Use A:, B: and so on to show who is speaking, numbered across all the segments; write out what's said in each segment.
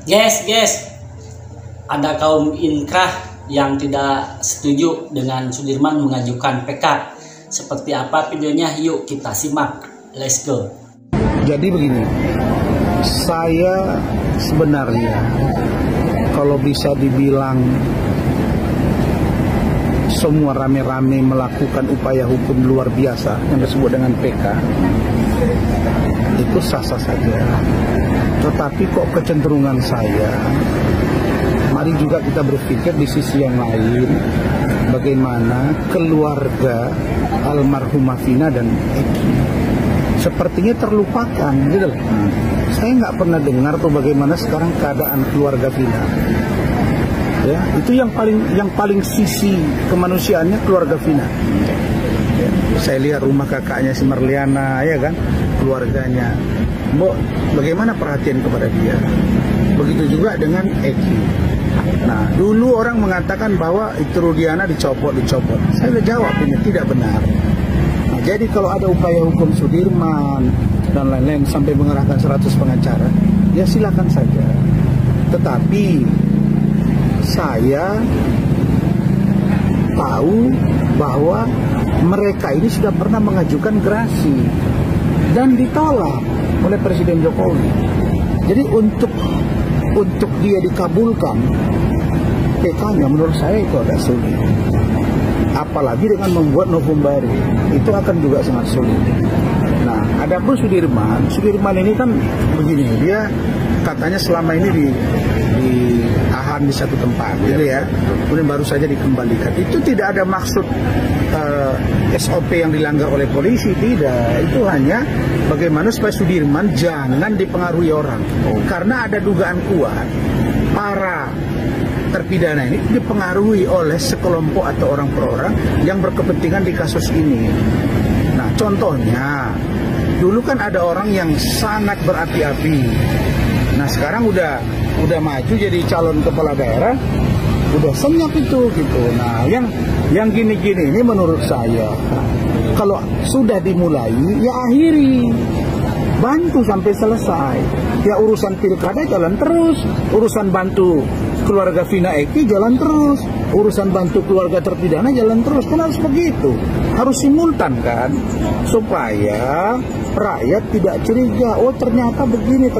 A: Guys, ada kaum inkrah yang tidak setuju dengan Sudirman mengajukan PK. Seperti apa videonya? Yuk kita simak. Let's go.
B: Jadi begini, saya sebenarnya kalau bisa dibilang semua rame-rame melakukan upaya hukum luar biasa yang disebut dengan PK, itu sah-sah saja. Tetapi kok kecenderungan saya, mari juga kita berpikir di sisi yang lain, bagaimana keluarga almarhumah Vina dan Eki sepertinya terlupakan gitu loh. Saya nggak pernah dengar tuh bagaimana sekarang keadaan keluarga Vina. Ya, itu yang paling sisi kemanusiaannya keluarga Vina. Ya, saya lihat rumah kakaknya si Marliana, ya kan, keluarganya. Mbok, bagaimana perhatian kepada dia? Begitu juga dengan Eki. Nah, dulu orang mengatakan bahwa itu Rudiana dicopot. Saya udah jawab ini tidak benar. Nah, jadi kalau ada upaya hukum Sudirman dan lain-lain sampai mengerahkan 100 pengacara, ya silakan saja. Tetapi saya tahu bahwa mereka ini sudah pernah mengajukan gerasi dan ditolak oleh Presiden Jokowi. Jadi untuk dia dikabulkan PK-nya menurut saya itu agak sulit. Apalagi dengan membuat novum baru, itu akan juga sangat sulit. Nah, ada pun Sudirman ini kan begini, dia katanya selama ini ditahan di satu tempat, gitu ya. Kemudian baru saja dikembalikan. Itu tidak ada maksud SOP yang dilanggar oleh polisi, tidak. Itu hanya bagaimana supaya Sudirman jangan dipengaruhi orang. Karena ada dugaan kuat para terpidana ini dipengaruhi oleh sekelompok atau orang per orang yang berkepentingan di kasus ini. Nah, contohnya dulu kan ada orang yang sangat berapi-api. Nah, sekarang udah maju jadi calon kepala daerah, udah senyap itu gitu. Nah, yang gini-gini ini menurut saya kalau sudah dimulai ya akhiri, bantu sampai selesai. Ya urusan pilkada jalan terus, urusan bantu keluarga Vina Eki jalan terus, urusan bantu keluarga terpidana jalan terus. Kan harus begitu, harus simultan kan, supaya rakyat tidak curiga, oh ternyata begini.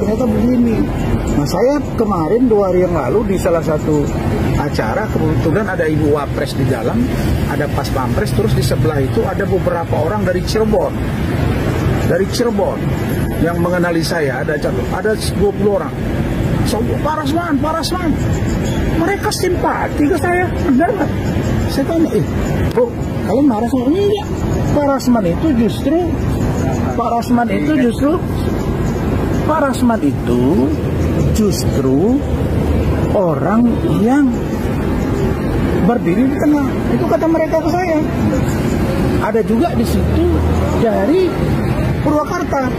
B: Nah, saya kemarin 2 hari yang lalu di salah satu acara, kebetulan ada Ibu Wapres di dalam, ada Pas Pampres, terus di sebelah itu ada beberapa orang dari Cirebon yang mengenali saya, ada 20 orang. So, Parasman, mereka simpati ke saya, benar nggak? Saya tanya, bro, kalian marah sama ini enggak? Parasman itu justru orang yang berdiri di tengah. Itu kata mereka ke saya. Ada juga di situ dari Purwakarta.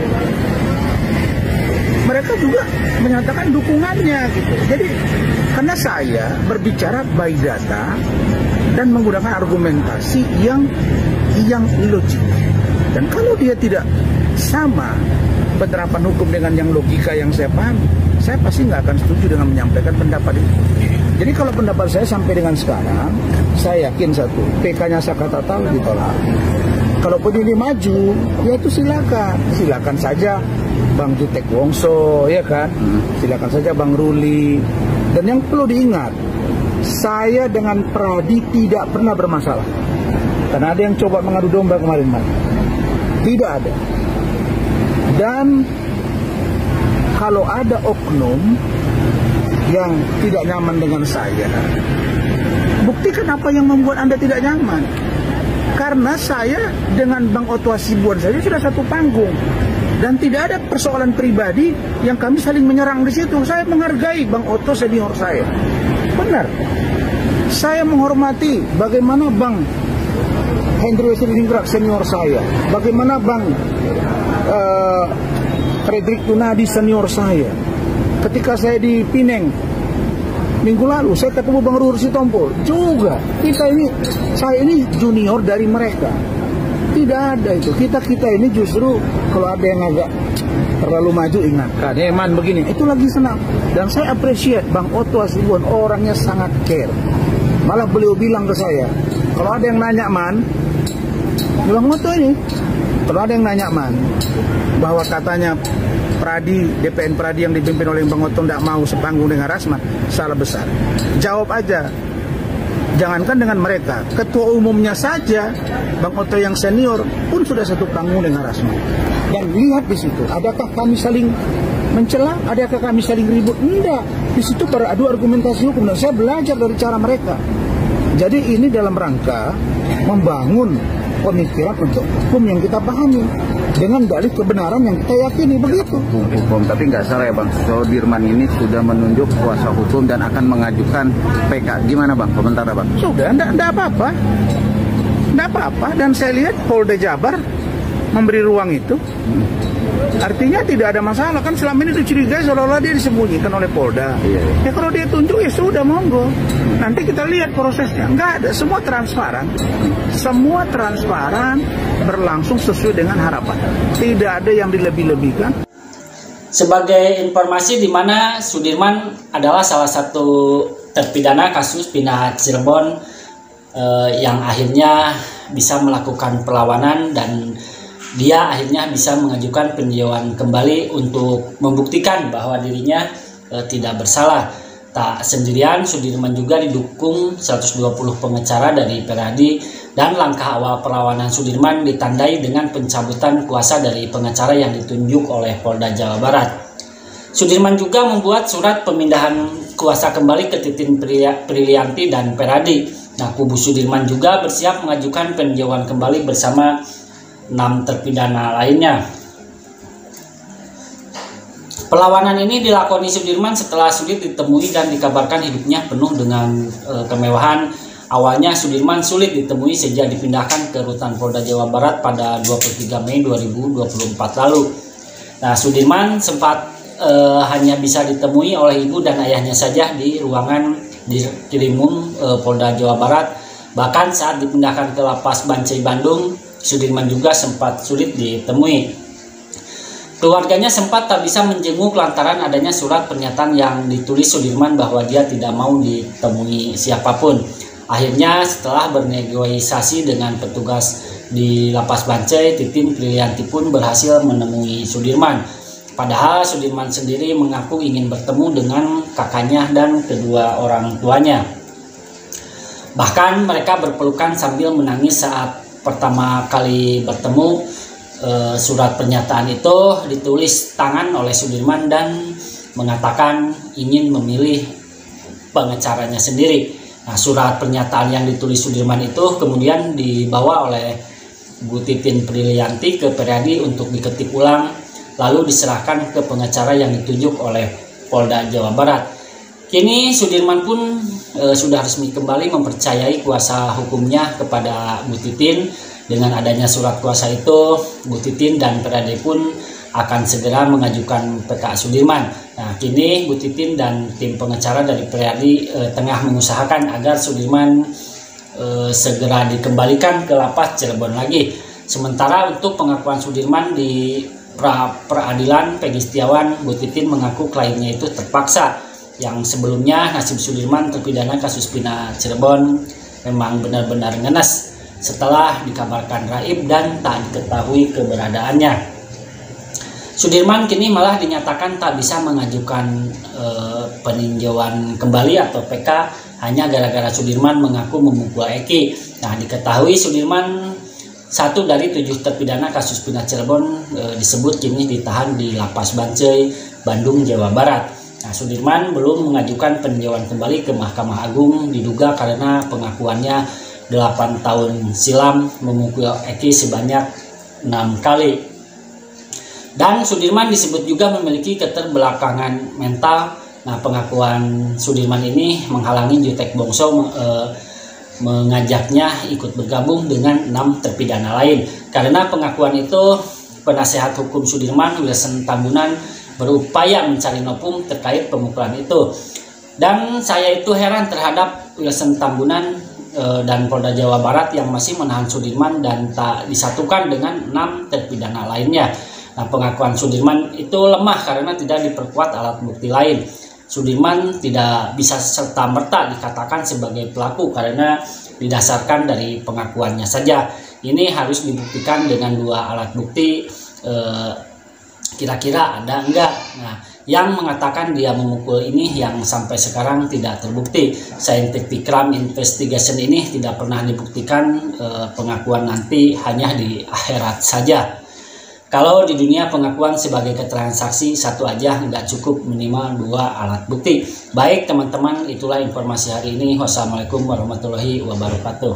B: Mereka juga menyatakan dukungannya gitu. Jadi karena saya berbicara by data dan menggunakan argumentasi yang logik. Dan kalau dia tidak sama penerapan hukum dengan yang logika yang saya pahami, saya pasti nggak akan setuju dengan menyampaikan pendapat itu. Jadi kalau pendapat saya sampai dengan sekarang, saya yakin satu, PK-nya Sakata tahu ditolak. Kalaupun ini maju, ya itu silakan saja Bang Jutek Wongso, ya kan, silakan saja Bang Ruli. Dan yang perlu diingat, saya dengan Pradi tidak pernah bermasalah. Karena ada yang coba mengadu domba kemarin, tidak ada. Dan kalau ada oknum yang tidak nyaman dengan saya, buktikan apa yang membuat Anda tidak nyaman. Karena saya dengan Bang Otto Hasibuan saja sudah satu panggung. Dan tidak ada persoalan pribadi yang kami saling menyerang di situ. Saya menghargai Bang Otto senior saya. Benar. Saya menghormati bagaimana Bang Hendro Siriningrat senior saya. Bagaimana Bang Fredrik Tunadi senior saya. Ketika saya di Pineng minggu lalu, saya ketemu Bang Ruhur Sitompul juga. Saya ini junior dari mereka. Tidak ada itu. Kita ini justru kalau ada yang agak terlalu maju ingatkan, Man begini, itu lagi senang. Dan saya appreciate Bang Otto Hasibuan, orangnya sangat care. Malah beliau bilang ke saya, kalau ada yang nanya Man, Bang Otto ini, kalau ada yang nanya Man, bahwa katanya Pradi, DPN Pradi yang dipimpin oleh Bang Otto tidak mau sepanggung dengan Rasman, salah besar. Jawab aja. Jangankan dengan mereka, ketua umumnya saja, Bang Otto yang senior pun sudah satu panggung dengan Rasman. Dan lihat di situ, adakah kami saling mencela? Adakah kami saling ribut? Enggak. Di situ beradu argumentasi hukum dan saya belajar dari cara mereka. Jadi ini dalam rangka membangun pemikiran untuk hukum yang kita pahami dengan dalih kebenaran yang kita yakini, begitu.
C: Hukum, tapi nggak salah ya Bang, Sudirman ini sudah menunjuk kuasa hukum dan akan mengajukan PK. Gimana Bang, komentar Bang?
B: Sudah, enggak apa-apa. Enggak apa-apa, dan saya lihat Polda Jabar memberi ruang itu. Artinya tidak ada masalah, kan selama ini dicurigai seolah-olah dia disembunyikan oleh Polda. Ya kalau dia tunjuk ya sudah, monggo. Nanti kita lihat prosesnya. Enggak ada, semua transparan. Semua transparan, berlangsung sesuai dengan harapan. Tidak ada yang dilebih-lebihkan.
A: Sebagai informasi di mana Sudirman adalah salah satu terpidana kasus pindah Cirebon yang akhirnya bisa melakukan perlawanan dan dia akhirnya bisa mengajukan peninjauan kembali untuk membuktikan bahwa dirinya tidak bersalah. Tak sendirian, Sudirman juga didukung 120 pengacara dari Peradi dan langkah awal perlawanan Sudirman ditandai dengan pencabutan kuasa dari pengacara yang ditunjuk oleh Polda Jawa Barat. Sudirman juga membuat surat pemindahan kuasa kembali ke Titin Prilianti dan Peradi. Nah, kubu Sudirman juga bersiap mengajukan peninjauan kembali bersama 6 terpidana lainnya. Perlawanan ini dilakoni Sudirman setelah sulit ditemui dan dikabarkan hidupnya penuh dengan kemewahan. Awalnya Sudirman sulit ditemui sejak dipindahkan ke rutan Polda Jawa Barat pada 23 Mei 2024 lalu. Nah, Sudirman sempat hanya bisa ditemui oleh ibu dan ayahnya saja di ruangan di Kirimun Polda Jawa Barat. Bahkan saat dipindahkan ke Lapas Bancai Bandung, Sudirman juga sempat sulit ditemui. Keluarganya sempat tak bisa menjenguk lantaran adanya surat pernyataan yang ditulis Sudirman bahwa dia tidak mau ditemui siapapun. Akhirnya setelah bernegosiasi dengan petugas di Lapas Bancai, Titin Prilianti pun berhasil menemui Sudirman. Padahal Sudirman sendiri mengaku ingin bertemu dengan kakaknya dan kedua orang tuanya. Bahkan mereka berpelukan sambil menangis saat pertama kali bertemu. Surat pernyataan itu ditulis tangan oleh Sudirman dan mengatakan ingin memilih pengacaranya sendiri. Nah, surat pernyataan yang ditulis Sudirman itu kemudian dibawa oleh Bu Titin Prilianti ke Peradi untuk diketik ulang, lalu diserahkan ke pengacara yang ditunjuk oleh Polda Jawa Barat. Kini Sudirman pun sudah resmi kembali mempercayai kuasa hukumnya kepada Bu Titin. Dengan adanya surat kuasa itu, Bu Titin dan Peradi pun akan segera mengajukan PK Sudirman. Nah, kini Bu Titin dan tim pengacara dari Peradi tengah mengusahakan agar Sudirman segera dikembalikan ke Lapas Cirebon lagi. Sementara untuk pengakuan Sudirman di peradilan Peggy Setiawan, Bu Titin mengaku kliennya itu terpaksa. Yang sebelumnya nasib Sudirman terpidana kasus pindah Cirebon memang benar-benar ngenes setelah dikabarkan raib dan tak diketahui keberadaannya. Sudirman kini malah dinyatakan tak bisa mengajukan peninjauan kembali atau PK hanya gara-gara Sudirman mengaku memukul Eki. Nah, diketahui Sudirman satu dari 7 terpidana kasus pindah Cirebon disebut kini ditahan di Lapas Bancai, Bandung, Jawa Barat. Nah, Sudirman belum mengajukan peninjauan kembali ke Mahkamah Agung diduga karena pengakuannya 8 tahun silam memukul Eki sebanyak 6 kali. Dan Sudirman disebut juga memiliki keterbelakangan mental. Nah, pengakuan Sudirman ini menghalangi Jutek Bongso mengajaknya ikut bergabung dengan 6 terpidana lain. Karena pengakuan itu, penasehat hukum Sudirman, Wilson Tambunan, berupaya mencari nopung terkait pemukulan itu. Dan saya itu heran terhadap Wilson Tambunan dan Polda Jawa Barat yang masih menahan Sudirman dan tak disatukan dengan 6 terpidana lainnya. Nah, pengakuan Sudirman itu lemah karena tidak diperkuat alat bukti lain. Sudirman tidak bisa serta-merta dikatakan sebagai pelaku karena didasarkan dari pengakuannya saja. Ini harus dibuktikan dengan 2 alat bukti, kira-kira ada enggak. Nah, yang mengatakan dia memukul ini yang sampai sekarang tidak terbukti. Scientific crime investigation ini tidak pernah dibuktikan, pengakuan nanti hanya di akhirat saja. Kalau di dunia pengakuan sebagai keterangan saksi satu aja nggak cukup, minimal 2 alat bukti. Baik teman-teman, itulah informasi hari ini. Wassalamualaikum warahmatullahi wabarakatuh.